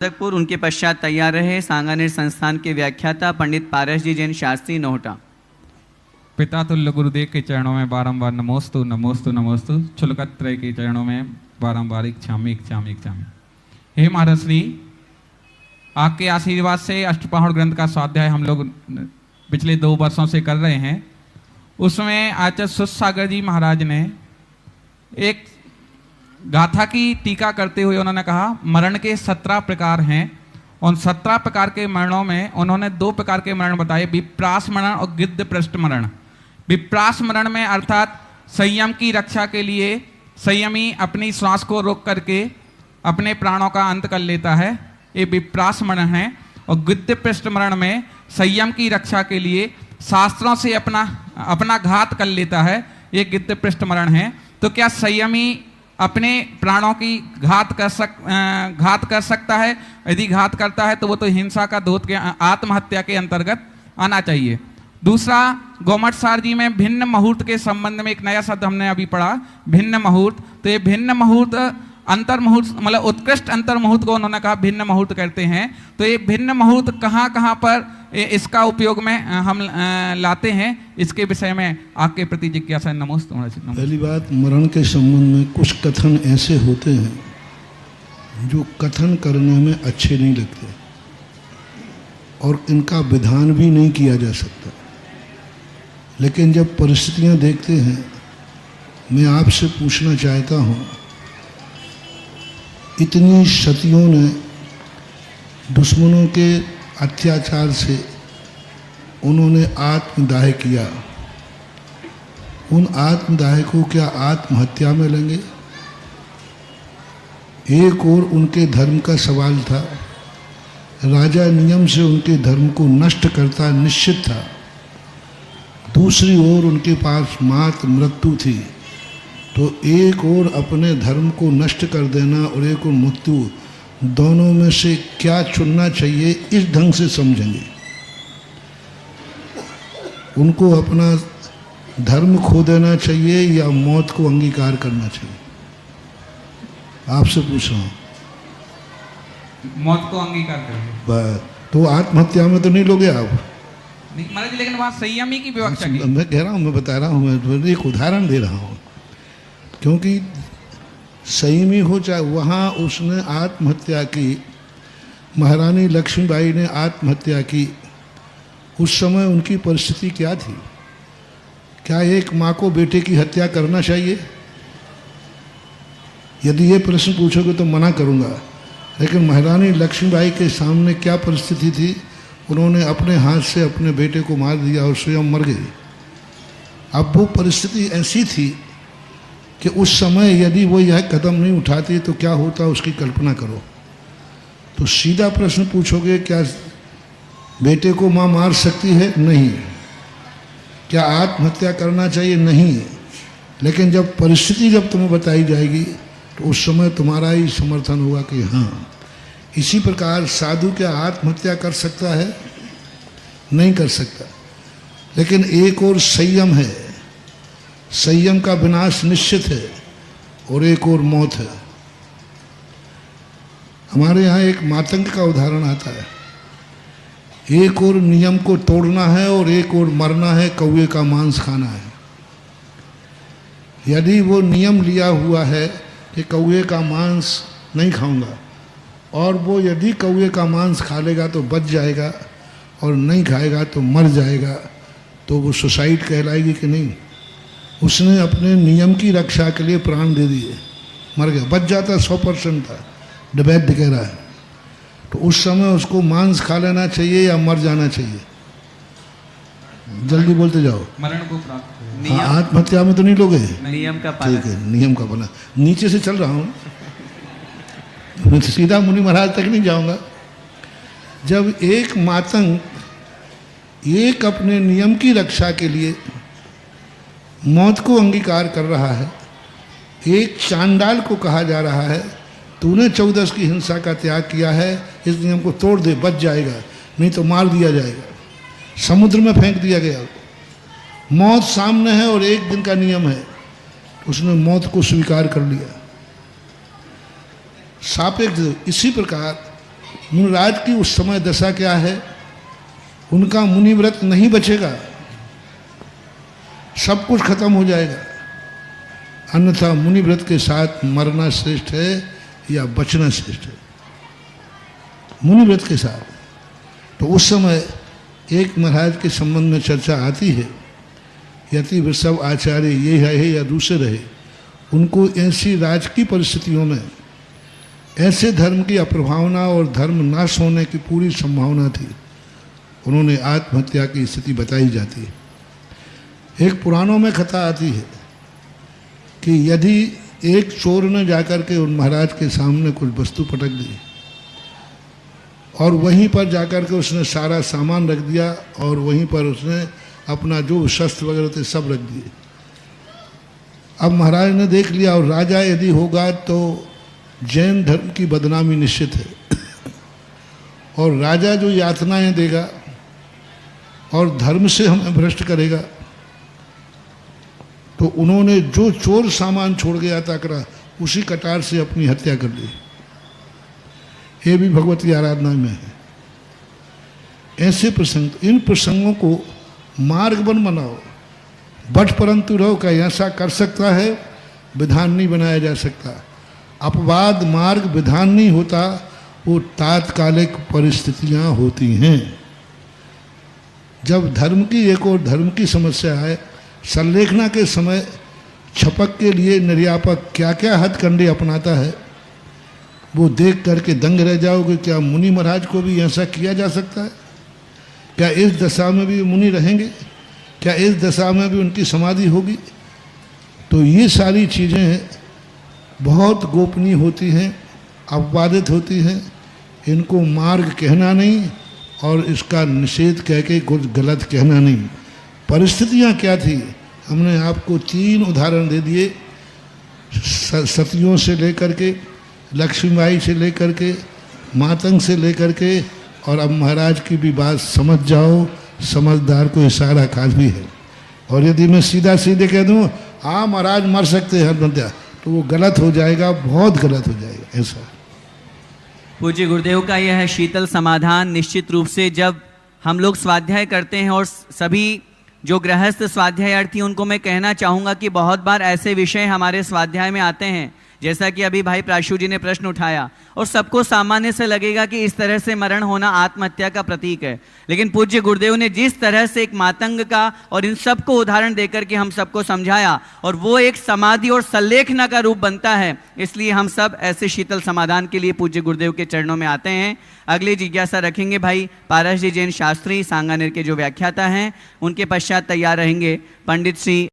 पूर्व उनके पश्चात तैयार रहे सांगानेर संस्थान के व्याख्याता पंडित पारस जी जैन शास्त्री नोहटा। पिता तुल्य गुरुदेव के चरणों में बारंबार नमोस्तु नमोस्तु नमोस्तु। चुलकत्रय के चरणों में बारंबार इच्छामि इच्छामि इच्छामि। हे महाराज श्री, आपके आशीर्वाद से अष्टपहड़ ग्रंथ का स्वाध्याय हम लोग पिछले 2 वर्षों से कर रहे हैं। उसमें आचार्य सुसागर जी महाराज ने एक गाथा की टीका करते हुए उन्होंने कहा मरण के 17 प्रकार हैं। उन 17 प्रकार के मरणों में उन्होंने 2 प्रकार के मरण बताए, विप्रास मरण और गिद्ध पृष्ठ मरण। विप्रास मरण में अर्थात संयम की रक्षा के लिए संयमी अपनी श्वास को रोक करके अपने प्राणों का अंत कर लेता है, ये विप्रास मरण है। और गिद्ध पृष्ठ मरण में संयम की रक्षा के लिए शास्त्रों से अपना घात कर लेता है, ये गिद्ध पृष्ठ मरण है। तो क्या संयमी अपने प्राणों की घात कर सकता है? यदि घात करता है तो वो तो हिंसा का दोष के आत्महत्या के अंतर्गत आना चाहिए। दूसरा, गोमठ सार जी में भिन्न मुहूर्त के संबंध में एक नया शब्द हमने अभी पढ़ा, भिन्न मुहूर्त। तो ये भिन्न मुहूर्त अंतर मुहूर्त मतलब उत्कृष्ट अंतर मुहूर्त को उन्होंने कहा भिन्न मुहूर्त करते हैं। तो ये भिन्न मुहूर्त कहाँ पर इसका उपयोग में हम लाते हैं, इसके विषय में आपके प्रति जिज्ञासा। नमोस्तु। पहली बात, मरण के संबंध में कुछ कथन ऐसे होते हैं जो कथन करने में अच्छे नहीं लगते और इनका विधान भी नहीं किया जा सकता, लेकिन जब परिस्थितियां देखते हैं, मैं आपसे पूछना चाहता हूं, इतनी सतियों ने दुश्मनों के अत्याचार से उन्होंने आत्मदाह किया, उन आत्मदाह को क्या आत्महत्या में लेंगे? एक और उनके धर्म का सवाल था, राजा नियम से उनके धर्म को नष्ट करता निश्चित था, दूसरी ओर उनके पास मात्र मृत्यु थी। तो एक और अपने धर्म को नष्ट कर देना और एक और मृत्यु, दोनों में से क्या चुनना चाहिए, इस ढंग से समझेंगे। उनको अपना धर्म खो देना चाहिए या मौत को अंगीकार करना चाहिए? आपसे पूछ रहा हूँ। मौत को अंगीकार करेंगे। तो आत्महत्या में तो नहीं लोगे आप? नहीं महाराज, लेकिन वहाँ संयमी की विवक्षा की। मैं कह रहा हूँ, मैं बता रहा हूँ, मैं एक उदाहरण दे रहा हूँ, क्योंकि संयमी हो चाहे, वहाँ उसने आत्महत्या की, महारानी लक्ष्मीबाई ने आत्महत्या की। उस समय उनकी परिस्थिति क्या थी? क्या एक माँ को बेटे की हत्या करना चाहिए? यदि ये प्रश्न पूछोगे तो मना करूँगा, लेकिन महारानी लक्ष्मीबाई के सामने क्या परिस्थिति थी? उन्होंने अपने हाथ से अपने बेटे को मार दिया और स्वयं मर गई। अब वो परिस्थिति ऐसी थी कि उस समय यदि वो यह कदम नहीं उठाती तो क्या होता, उसकी कल्पना करो। तो सीधा प्रश्न पूछोगे, क्या बेटे को माँ मार सकती है? नहीं। क्या आत्महत्या करना चाहिए? नहीं। लेकिन जब परिस्थिति जब तुम्हें बताई जाएगी तो उस समय तुम्हारा ही समर्थन होगा कि हाँ। इसी प्रकार साधु क्या आत्महत्या कर सकता है? नहीं कर सकता। लेकिन एक और संयम है, संयम का विनाश निश्चित है, और एक और मौत है। हमारे यहाँ एक मातंग का उदाहरण आता है, एक और नियम को तोड़ना है और एक और मरना है, कौवे का मांस खाना है। यदि वो नियम लिया हुआ है कि कौवे का मांस नहीं खाऊंगा, और वो यदि कौवे का मांस खा लेगा तो बच जाएगा और नहीं खाएगा तो मर जाएगा, तो वो सुसाइड कहलाएगी कि नहीं? उसने अपने नियम की रक्षा के लिए प्राण दे दिए, मर गया। बच जाता 100% था, वैद्य कह रहा है। तो उस समय उसको मांस खा लेना चाहिए या मर जाना चाहिए? जल्दी बोलते जाओ। मरण को प्राप्त। हाँ, आत्महत्या में तो नहीं लोगे? नियम का पालन। ठीक है, नियम का पालन। नीचे से चल रहा हूँ, मैं सीधा मुनि महाराज तक नहीं जाऊंगा। जब एक मातंग एक अपने नियम की रक्षा के लिए मौत को अंगीकार कर रहा है, एक चांडाल को कहा जा रहा है तूने 14 की हिंसा का त्याग किया है, इस नियम को तोड़ दे, बच जाएगा, नहीं तो मार दिया जाएगा, समुद्र में फेंक दिया गया। मौत सामने है और एक दिन का नियम है, उसने मौत को स्वीकार कर लिया। सापेक्ष। इसी प्रकार मुनिराज की उस समय दशा क्या है, उनका मुनिव्रत नहीं बचेगा, सब कुछ खत्म हो जाएगा। अन्यथा मुनिव्रत के साथ मरना श्रेष्ठ है या बचना श्रेष्ठ है, मुनिव्रत के साथ। तो उस समय एक महाराज के संबंध में चर्चा आती है, यति वृषभ आचार्य ये रहे या दूसरे रहे, उनको ऐसी राजकीय परिस्थितियों में ऐसे धर्म की अप्रभावना और धर्म नाश होने की पूरी संभावना थी, उन्होंने आत्महत्या की स्थिति बताई जाती है। एक पुराणों में कथा आती है कि यदि एक चोर ने जाकर के उन महाराज के सामने कुछ वस्तु पटक दी और वहीं पर जाकर के उसने सारा सामान रख दिया और वहीं पर उसने अपना जो शस्त्र वगैरह थे सब रख दिए। अब महाराज ने देख लिया और राजा यदि होगा तो जैन धर्म की बदनामी निश्चित है और राजा जो यातनाएं देगा और धर्म से हमें भ्रष्ट करेगा, तो उन्होंने जो चोर सामान छोड़ गया ताकरा उसी कटार से अपनी हत्या कर ली। ये भी भगवत की आराधना में है। ऐसे प्रसंग, इन प्रसंगों को मार्ग बन बनाओ, बट परंतु रहो का ऐसा कर सकता है, विधान नहीं बनाया जा सकता। अपवाद मार्ग विधान नहीं होता, वो तात्कालिक परिस्थितियां होती हैं। जब धर्म की एक और धर्म की समस्या है, संलेखना के समय छपक के लिए निर्यापक क्या क्या हथकंडे अपनाता है, वो देख करके दंग रह जाओगे। क्या मुनि महाराज को भी ऐसा किया जा सकता है? क्या इस दशा में भी मुनि रहेंगे? क्या इस दशा में भी उनकी समाधि होगी? तो ये सारी चीज़ें बहुत गोपनीय होती हैं, अपवादित होती हैं, इनको मार्ग कहना नहीं और इसका निषेध कह के कुछ गलत कहना नहीं। परिस्थितियाँ क्या थी, हमने आपको 3 उदाहरण दे दिए, सतियों से लेकर के, लक्ष्मीबाई से लेकर के, मातंग से लेकर के, और अब महाराज की भी बात समझ जाओ, समझदार को इशारा काफ़ी है। और यदि मैं सीधा सीधे कह दूँ हाँ महाराज मर सकते हैं हत्या, तो वो गलत हो जाएगा, बहुत गलत हो जाएगा। ऐसा पूज्य गुरुदेव का यह शीतल समाधान निश्चित रूप से जब हम लोग स्वाध्याय करते हैं, और सभी जो गृहस्थ स्वाध्यायार्थी उनको मैं कहना चाहूँगा कि बहुत बार ऐसे विषय हमारे स्वाध्याय में आते हैं, जैसा कि अभी भाई प्राशु जी ने प्रश्न उठाया, और सबको सामान्य से लगेगा कि इस तरह से मरण होना आत्महत्या का प्रतीक है। लेकिन पूज्य गुरुदेव ने जिस तरह से एक मातंग का और इन सबको उदाहरण देकर के हम सबको समझाया, और वो एक समाधि और संलेखना का रूप बनता है, इसलिए हम सब ऐसे शीतल समाधान के लिए पूज्य गुरुदेव के चरणों में आते हैं। अगली जिज्ञासा रखेंगे भाई पारस जी जैन शास्त्री सांगानेर के जो व्याख्याता हैं, उनके पश्चात तैयार रहेंगे पंडित श्री